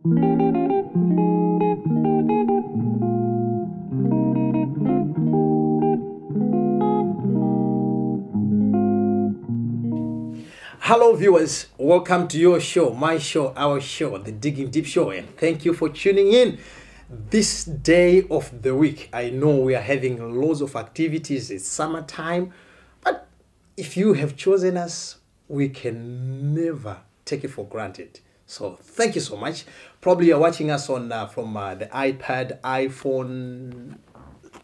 Hello viewers, welcome to your show, my show, our show, the Digging Deep Show, and thank you for tuning in this day of the week. I know we are having loads of activities, it's summertime, but if you have chosen us, we can never take it for granted. So thank you so much. Probably you're watching us on from the iPad, iPhone,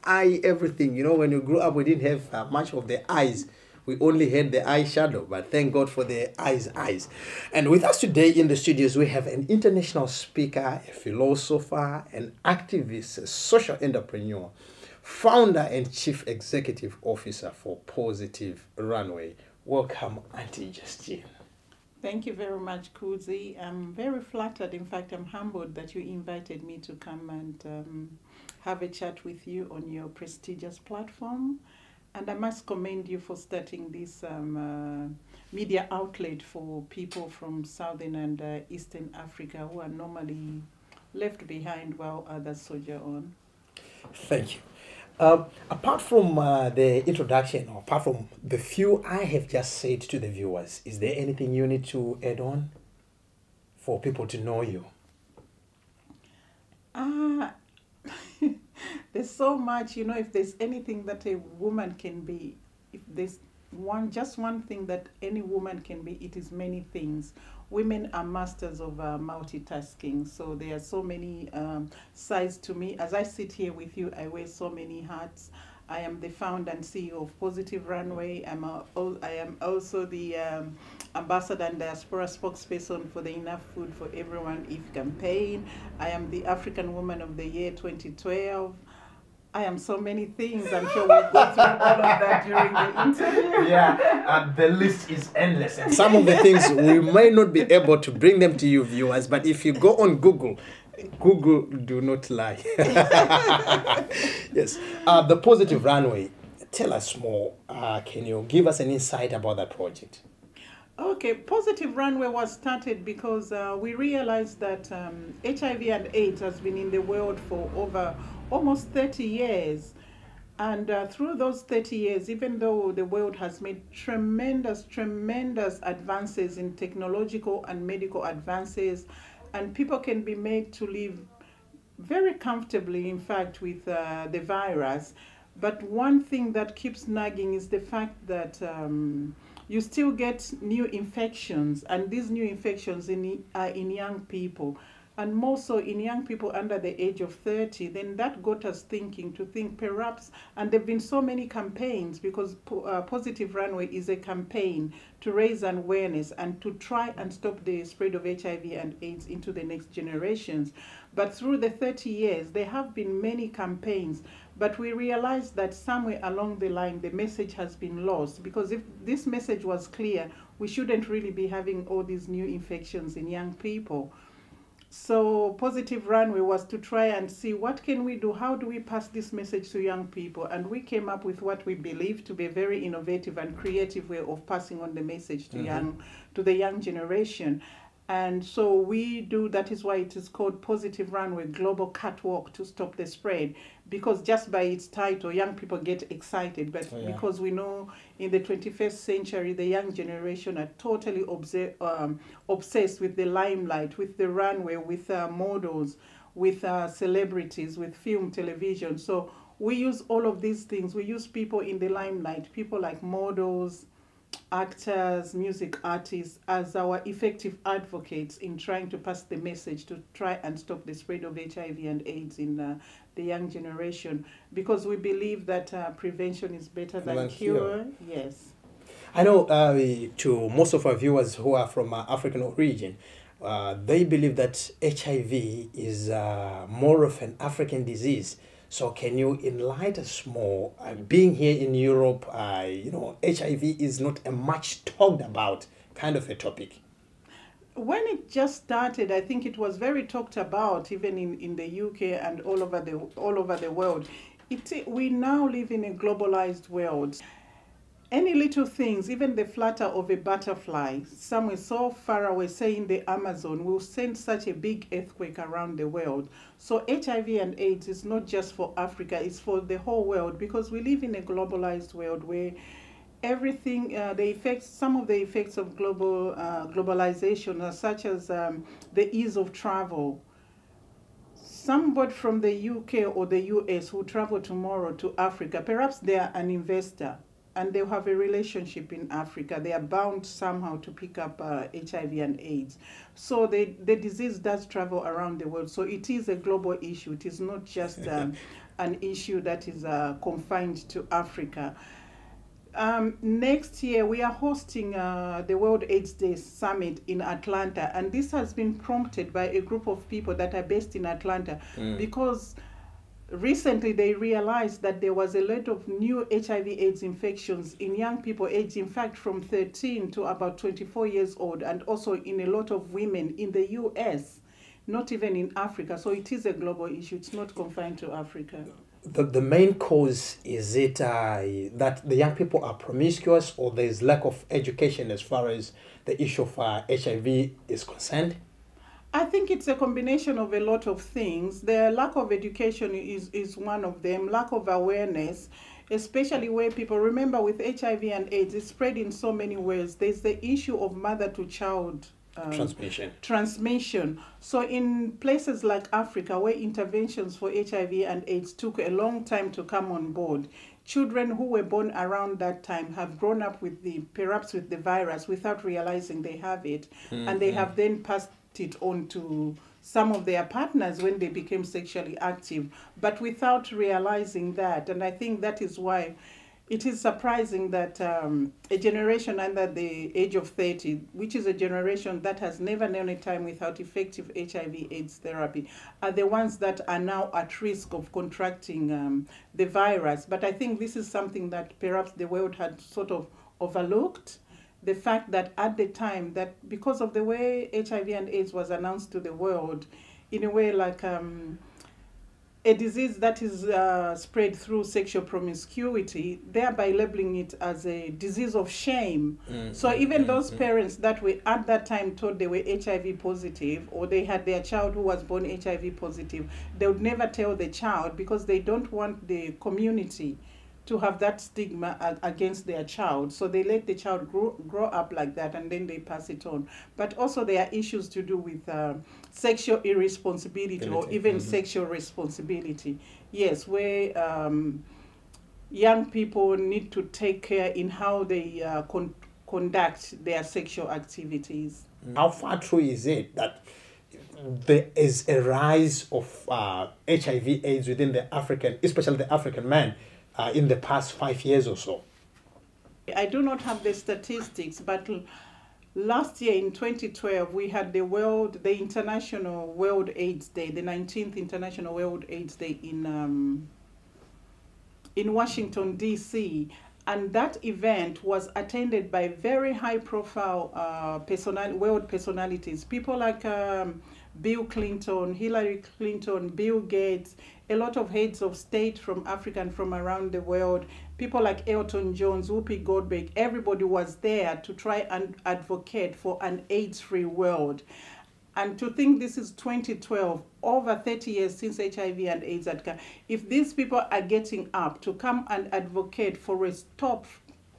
everything. You know, when you grew up, we didn't have much of the eyes. We only had the eyeshadow, but thank God for the eyes. And with us today in the studios, we have an international speaker, a philosopher, an activist, a social entrepreneur, founder and chief executive officer for Positive Runway. Welcome, Auntie Justina. Thank you very much, Kudzie. I'm very flattered. In fact, I'm humbled that you invited me to come and have a chat with you on your prestigious platform. And I must commend you for starting this media outlet for people from Southern and Eastern Africa who are normally left behind while others soldier on. Thank you. Apart from the introduction, or apart from the few I have just said to the viewers, is there anything you need to add on for people to know you? There's so much, you know, if there's anything that a woman can be, if there's just one thing that any woman can be, it is many things. Women are masters of multitasking, so there are so many sides to me. As I sit here with you, I wear so many hats. I am the founder and CEO of Positive Runway. I am also the ambassador and diaspora spokesperson for the Enough Food for Everyone IF campaign. I am the African Woman of the Year 2012. I am so many things. I'm sure we'll go through all of that during the interview. Yeah, the list is endless. And some of the things we may not be able to bring them to you viewers, but if you go on Google do not lie. Yes. The Positive Runway, tell us more. Can you give us an insight about that project? Okay, Positive Runway was started because we realized that HIV and AIDS has been in the world for over almost 30 years. And through those 30 years, even though the world has made tremendous advances in technological and medical advances, and people can be made to live very comfortably, in fact, with the virus. But one thing that keeps nagging is the fact that you still get new infections, and these new infections are in young people, and more so in young people under the age of 30. Then that got us thinking perhaps, and there have been so many campaigns, because Positive Runway is a campaign to raise awareness and to try and stop the spread of HIV and AIDS into the next generations. But through the 30 years, there have been many campaigns, but we realized that somewhere along the line, the message has been lost, because if this message was clear, we shouldn't really be having all these new infections in young people. So Positive Runway was to try and see what can we do, how do we pass this message to young people, and we came up with what we believe to be a very innovative and creative way of passing on the message to the young generation. And so we do, that is why it is called Positive Runway, Global Catwalk to Stop the Spread, because just by its title, young people get excited. But because we know in the 21st century, the young generation are totally obsessed with the limelight, with the runway, with models, with celebrities, with film, television. So we use all of these things. We use people in the limelight, people like models, actors, music artists, as our effective advocates in trying to pass the message to try and stop the spread of HIV and AIDS in the young generation, because we believe that prevention is better than cure. Yes. I know to most of our viewers who are from African origin, they believe that HIV is more of an African disease. So can you enlighten us more? Being here in Europe, you know, HIV is not a much talked about kind of a topic. When it just started, I think it was very talked about, even in the UK and all over the world. We now live in a globalized world. Any little things, even the flutter of a butterfly, somewhere so far away, say in the Amazon, will send such a big earthquake around the world. So HIV and AIDS is not just for Africa, it's for the whole world, because we live in a globalized world where everything, some of the effects of globalization are such as the ease of travel. Somebody from the UK or the US who travel tomorrow to Africa, perhaps they are an investor and they have a relationship in Africa. They are bound somehow to pick up HIV and AIDS. So the disease does travel around the world. So it is a global issue. It is not just an issue that is confined to Africa. Next year, we are hosting the World AIDS Day Summit in Atlanta, and this has been prompted by a group of people that are based in Atlanta because recently they realized that there was a lot of new HIV/AIDS infections in young people aged, in fact, from 13 to about 24 years old, and also in a lot of women in the US, not even in Africa. So it is a global issue. It's not confined to Africa. The main cause, is it that the young people are promiscuous, or there's lack of education as far as the issue of HIV is concerned? I think it's a combination of a lot of things. The lack of education is one of them, lack of awareness, especially where people, remember with HIV and AIDS, it's spread in so many ways. There's the issue of mother to child transmission. So in places like Africa, where interventions for HIV and AIDS took a long time to come on board, children who were born around that time have grown up with perhaps with the virus without realizing they have it, and they have then passed it on to some of their partners when they became sexually active, but without realizing that. And I think that is why it is surprising that a generation under the age of 30, which is a generation that has never known a time without effective HIV/AIDS therapy, are the ones that are now at risk of contracting the virus. But I think this is something that perhaps the world had sort of overlooked. The fact that at the time, that because of the way HIV and AIDS was announced to the world, in a way like a disease that is spread through sexual promiscuity, thereby labeling it as a disease of shame. So even those parents that were at that time told they were HIV positive, or they had their child who was born HIV positive, they would never tell the child because they don't want the community to have that stigma against their child. So they let the child grow up like that, and then they pass it on. But also there are issues to do with sexual irresponsibility or even sexual responsibility. Yes, where young people need to take care in how they conduct their sexual activities. How far true is it that there is a rise of HIV/AIDS within the African, especially the African man, in the past 5 years or so? I do not have the statistics, but last year in 2012, we had the International World AIDS Day, the 19th International World AIDS Day in Washington, D.C., and that event was attended by very high-profile world personalities, people like Bill Clinton, Hillary Clinton, Bill Gates, a lot of heads of state from Africa and from around the world, people like Elton John, Whoopi Goldberg. Everybody was there to try and advocate for an AIDS-free world. And to think this is 2012, over 30 years since HIV and AIDS had come, if these people are getting up to come and advocate for a stop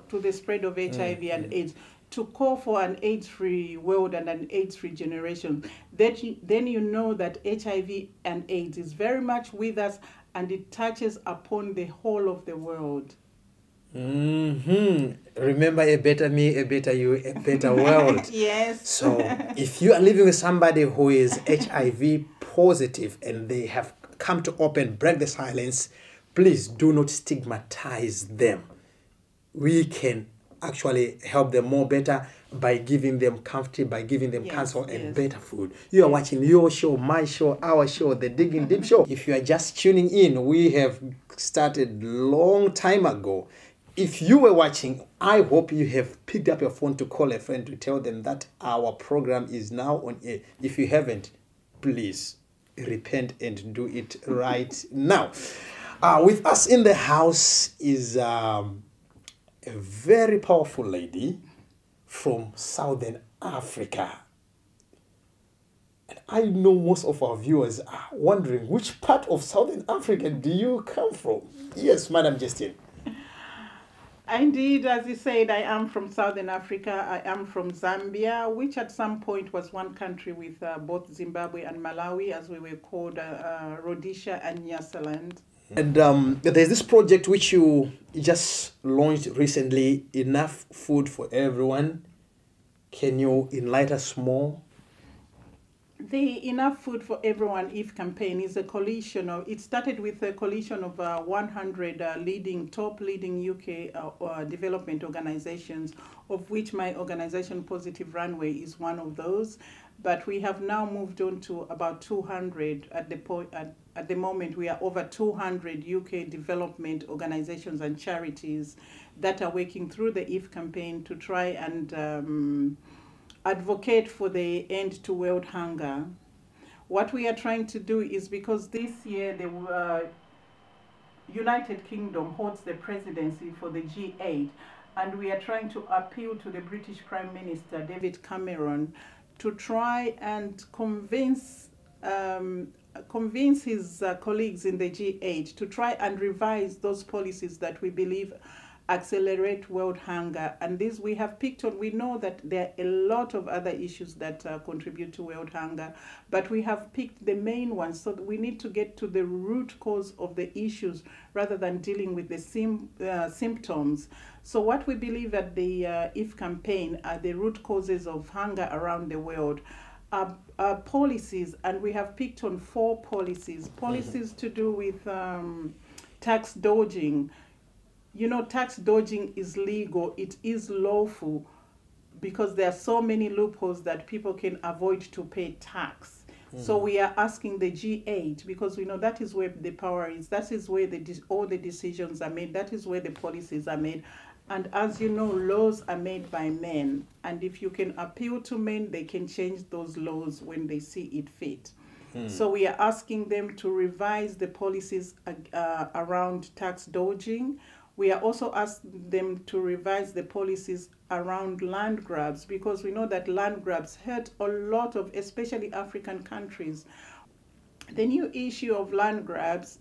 to the spread of HIV and AIDS, to call for an AIDS-free world and an AIDS-free generation, then you know that HIV and AIDS is very much with us, and it touches upon the whole of the world. Remember, a better me, a better you, a better world. Yes. So if you are living with somebody who is HIV positive and they have come to break the silence, please do not stigmatize them. We can actually help them more better by giving them comfort, by giving them counsel and better food. You are watching your show, my show, our show, the Digging Deep Show. If you are just tuning in, we have started long time ago. If you were watching, I hope you have picked up your phone to call a friend to tell them that our program is now on air. If you haven't, please repent and do it right now. With us in the house is a very powerful lady from Southern Africa. And I know most of our viewers are wondering, which part of Southern Africa do you come from? Yes, Madam Justin. Indeed, as you said, I am from Southern Africa. I am from Zambia, which at some point was one country with both Zimbabwe and Malawi, as we were called Rhodesia and Nyasaland. And there's this project which you just launched recently, Enough Food for Everyone. Can you enlighten us more? The Enough Food for Everyone IF campaign is a coalition of, it started with a coalition of 100 top leading UK development organizations, of which my organization Positive Runway is one of those. But we have now moved on to about 200 at the moment. We are over 200 UK development organizations and charities that are working through the IF campaign to try and advocate for the end to world hunger. What we are trying to do is, because this year the United Kingdom holds the presidency for the G8, and we are trying to appeal to the British Prime Minister David Cameron to try and convince his colleagues in the G8 to try and revise those policies that we believe accelerate world hunger. And this we have picked on. We know that there are a lot of other issues that contribute to world hunger, but we have picked the main ones. So we need to get to the root cause of the issues rather than dealing with the symptoms. So what we believe at the IF campaign are the root causes of hunger around the world. Policies, and we have picked on 4 policies. Policies to do with tax dodging. You know, tax dodging is legal, it is lawful, because there are so many loopholes that people can avoid to pay tax. So we are asking the G8, because we know that is where the power is, that is where all the decisions are made, that is where the policies are made. And as you know, laws are made by men. And if you can appeal to men, they can change those laws when they see it fit. So we are asking them to revise the policies around tax dodging. We are also asking them to revise the policies around land grabs, because we know that land grabs hurt a lot of, especially African countries. The new issue of land grabs,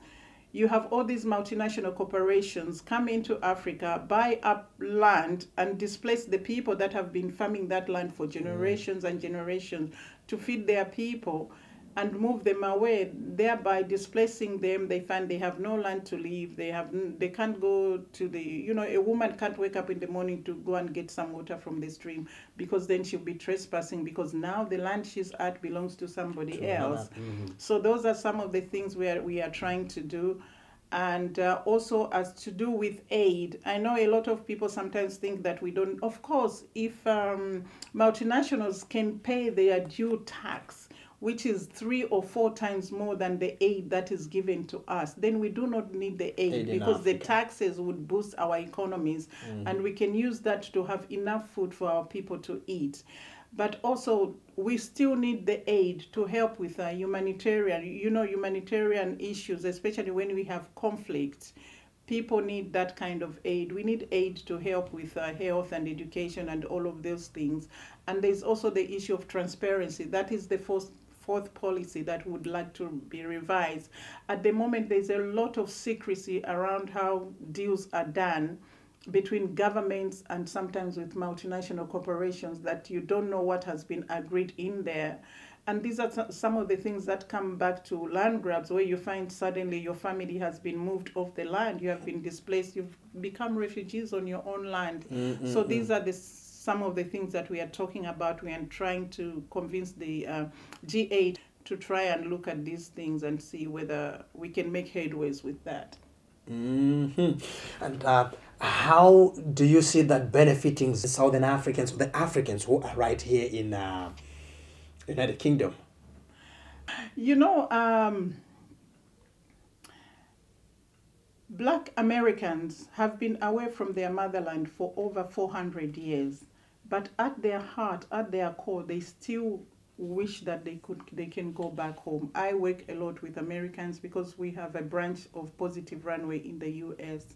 you have all these multinational corporations come into Africa, buy up land and displace the people that have been farming that land for generations and generations to feed their people, and move them away, thereby displacing them. They find they have no land to live. They can't go to the, a woman can't wake up in the morning to go and get some water from the stream, because then she'll be trespassing, because now the land she's at belongs to somebody else. So those are some of the things we are trying to do. And also as to do with aid. I know a lot of people sometimes think that we don't. Of course, if multinationals can pay their due tax, which is 3 or 4 times more than the aid that is given to us, then we do not need the aid, because the taxes would boost our economies, and we can use that to have enough food for our people to eat. But also, we still need the aid to help with humanitarian issues, especially when we have conflict. People need that kind of aid. We need aid to help with health and education and all of those things. And there's also the issue of transparency. That is the fourth policy that would like to be revised. At the moment, there's a lot of secrecy around how deals are done between governments and sometimes with multinational corporations, that you don't know what has been agreed in there. And these are some of the things that come back to land grabs, where you find suddenly your family has been moved off the land, you have been displaced, you've become refugees on your own land. So these are some of the things that we are talking about. We are trying to convince the G8 to try and look at these things and see whether we can make headways with that. And how do you see that benefiting Southern Africans, the Africans who are right here in United Kingdom? Black Americans have been away from their motherland for over 400 years, but at their heart, at their core, they still wish that they can go back home. I work a lot with Americans because we have a branch of Positive Runway in the US.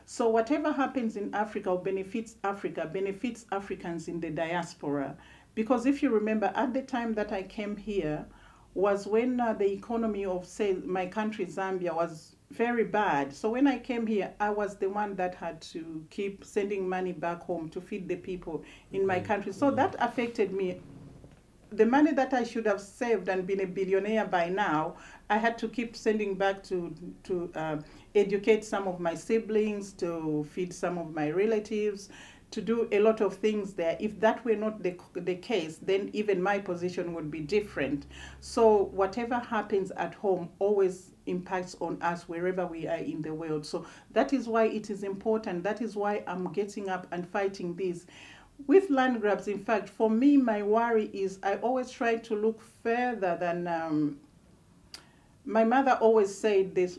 So whatever happens in Africa or benefits Africans in the diaspora. Because if you remember, at the time that I came here was when the economy of, say, my country, Zambia, was very bad. So when I came here, I was the one that had to keep sending money back home to feed the people in my country. So that affected me. The money that I should have saved and been a billionaire by now, I had to keep sending back to educate some of my siblings, to feed some of my relatives, to do a lot of things there. If that were not the case, then even my position would be different. So whatever happens at home always impacts on us wherever we are in the world. So that is why it is important. That is why I'm getting up and fighting this. With land grabs, in fact, for me, my worry is I always try to look further than... my mother always said this,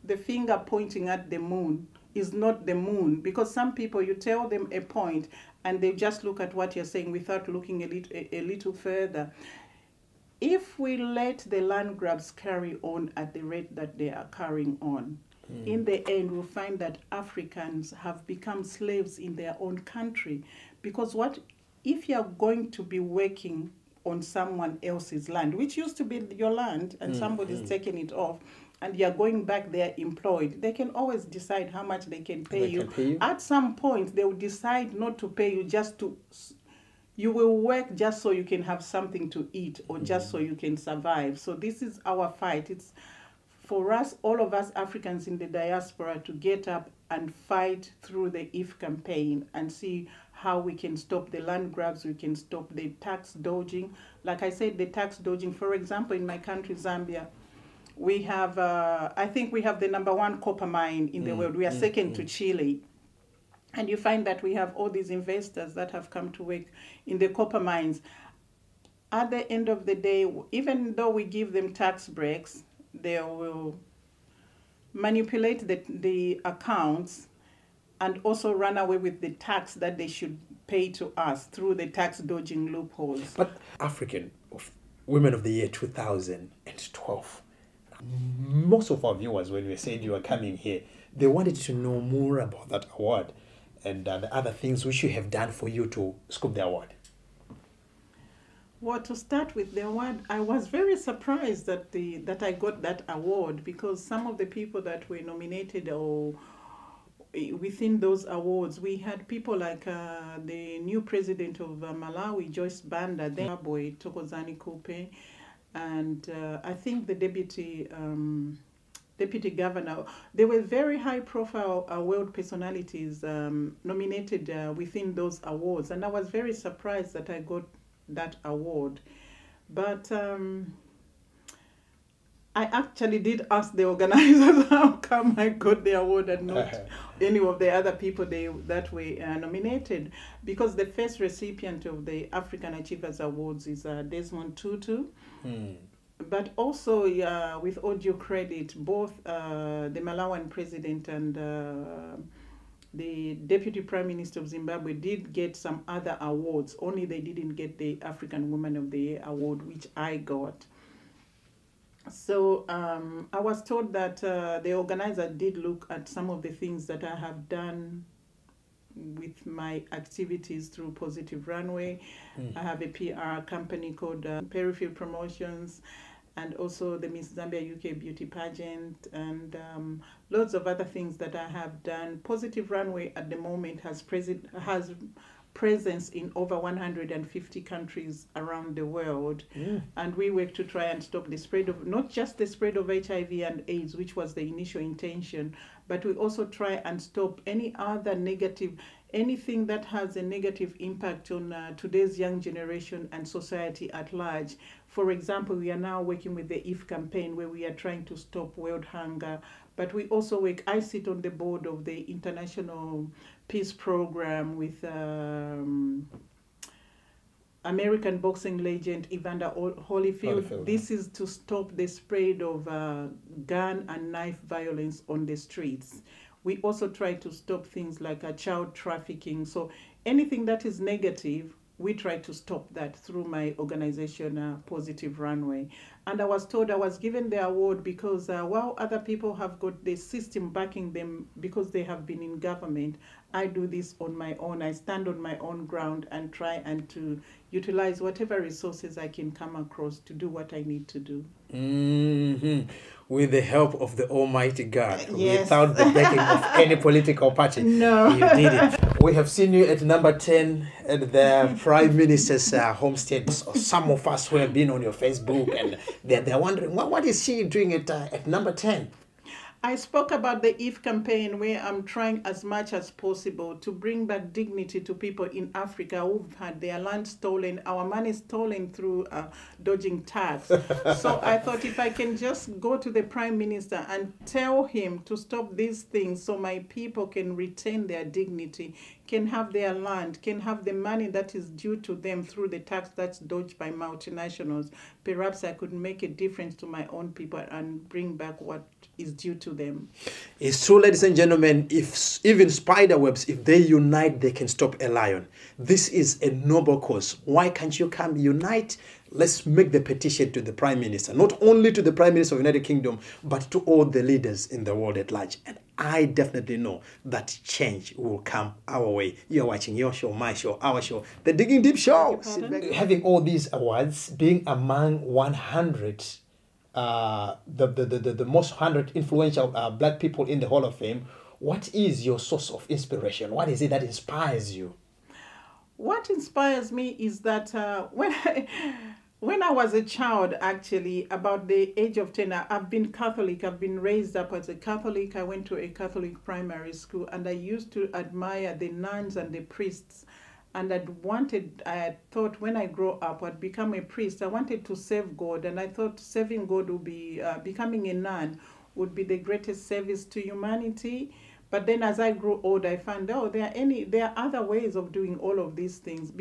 the finger pointing at the moon is not the moon, because some people, you tell them a point and they just look at what you're saying without looking a little further. If we let the land grabs carry on at the rate that they are carrying on, in the end, we'll find that Africans have become slaves in their own country. Because what if you're going to be working on someone else's land, which used to be your land, and somebody's taking it off, and you're going back there employed, they can always decide how much they can pay you. At some point, they will decide not to pay you, you will work just so you can have something to eat, or just so you can survive. So this is our fight. It's for us, all of us Africans in the diaspora, to get up and fight through the IF campaign and see how we can stop the land grabs, we can stop the tax dodging. Like I said, the tax dodging, for example, in my country, Zambia, we have, I think we have the #1 copper mine in the world. We are second to Chile. And you find that we have all these investors that have come to work in the copper mines. At the end of the day, even though we give them tax breaks, they will manipulate the accounts and also run away with the tax that they should pay to us through the tax dodging loopholes. But African Women of the Year 2012, most of our viewers, when we said you were coming here, they wanted to know more about that award and the other things which you have done for you to scoop the award. Well, to start with the award, I was very surprised that I got that award, because some of the people that were nominated or within those awards, we had people like the new president of Malawi, Joyce Banda, then Zimbabwe, Thokozani Kupe, and I think the deputy governor. They were very high-profile world personalities nominated within those awards, and I was very surprised that I got that award. But I actually did ask the organizers how come I got the award and not any of the other people that were nominated, because the first recipient of the African Achievers Awards is Desmond Tutu. But also, with all due credit, both the Malawian president and the Deputy Prime Minister of Zimbabwe did get some other awards, only they didn't get the African Woman of the Year award, which I got. So I was told that the organizer did look at some of the things that I have done with my activities through Positive Runway. I have a PR company called Peripheral Promotions, and also the Miss Zambia-UK beauty pageant, and loads of other things that I have done. Positive Runway at the moment has presence in over 150 countries around the world, and we work to try and stop the spread of, not just the spread of HIV and AIDS, which was the initial intention, but we also try and stop any other anything that has a negative impact on today's young generation and society at large. For example, we are now working with the IF campaign, where we are trying to stop world hunger, but we also work, I sit on the board of the International Peace Program with American boxing legend Evander Holyfield. This is to stop the spread of gun and knife violence on the streets. We also try to stop things like child trafficking. So anything that is negative, we try to stop that through my organization, Positive Runway. And I was told I was given the award because while other people have got the system backing them because they have been in government, I do this on my own. I stand on my own ground and try and to utilize whatever resources I can come across to do what I need to do. With the help of the Almighty God, yes. Without the backing of any political party. No. You did it. We have seen you at number 10 at the Prime Minister's homestead. Some of us who have been on your Facebook and they're wondering, what is she doing at number 10? I spoke about the If campaign, where I'm trying as much as possible to bring back dignity to people in Africa who've had their land stolen, our money stolen through dodging tax. So I thought if I can just go to the Prime Minister and tell him to stop these things so my people can retain their dignity, can have their land, can have the money that is due to them through the tax that's dodged by multinationals, perhaps I could make a difference to my own people and bring back what is due to them. It's true, ladies and gentlemen, if even spider webs, if they unite, they can stop a lion. This is a noble cause. Why can't you come unite? Let's make the petition to the Prime Minister, not only to the Prime Minister of the United Kingdom, but to all the leaders in the world at large. And I definitely know that change will come our way. You're watching your show, my show, our show, The Digging Deep Show. Having all these awards, being among 100, the most 100 influential black people in the Hall of Fame, what is your source of inspiration? What is it that inspires you? What inspires me is that when I was a child, actually, about the age of 10, I've been Catholic. I've been raised up as a Catholic. I went to a Catholic primary school, and I used to admire the nuns and the priests. And I thought when I grow up, I'd become a priest. I wanted to serve God, and I thought serving God would be, becoming a nun would be the greatest service to humanity. But then as I grew old, I found, there are other ways of doing all of these things.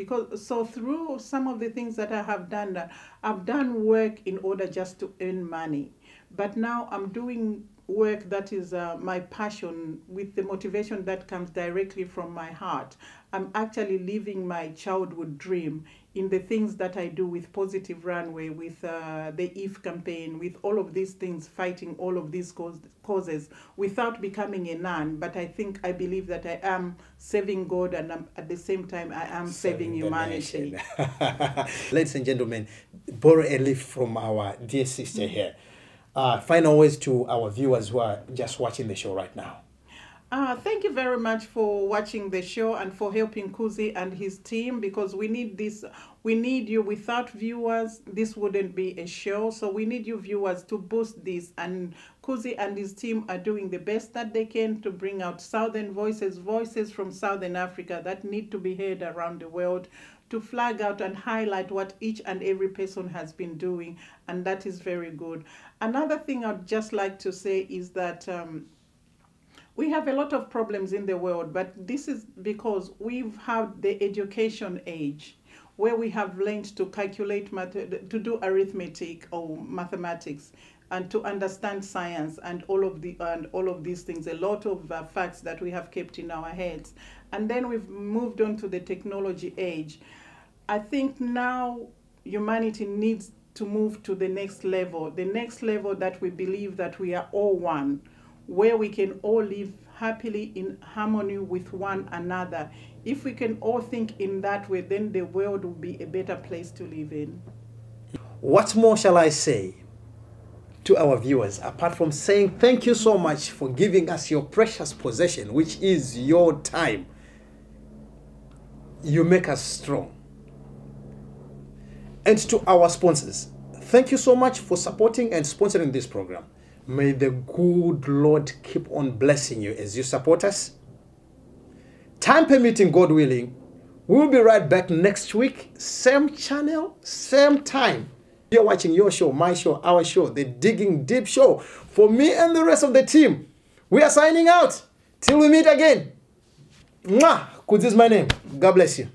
So through some of the things that I have done, I've done work in order just to earn money. But now I'm doing work that is my passion, with the motivation that comes directly from my heart. I'm actually living my childhood dream in the things that I do with Positive Runway, with the If campaign, with all of these things, fighting all of these causes without becoming a nun. But I believe that I am serving God, and at the same time I am serving humanity. Ladies and gentlemen, borrow a leaf from our dear sister here. Final words to our viewers who are just watching the show right now. Thank you very much for watching the show and for helping Kudzie and his team, because we need this. We need you. Without viewers, this wouldn't be a show. So we need you viewers to boost this. And Kudzie and his team are doing the best that they can to bring out Southern voices from Southern Africa that need to be heard around the world, to flag out and highlight what each and every person has been doing. And that is very good. Another thing I'd just like to say is that we have a lot of problems in the world, but this is because we've had the education age where we have learned to calculate, to do arithmetic or mathematics, and to understand science and all of these things. A lot of facts that we have kept in our heads, and then we've moved on to the technology age. I think now humanity needs to move to the next level that we believe that we are all one, where we can all live happily in harmony with one another. If we can all think in that way, then the world will be a better place to live in. What more shall I say to our viewers, apart from saying thank you so much for giving us your precious possession, which is your time. You make us strong. And to our sponsors, thank you so much for supporting and sponsoring this program. May the good Lord keep on blessing you as you support us. Time permitting, God willing, we'll be right back next week. Same channel, same time. You're watching your show, my show, our show, The Digging Deep Show. For me and the rest of the team, we are signing out. Till we meet again. Mwah! Kudzie is my name. God bless you.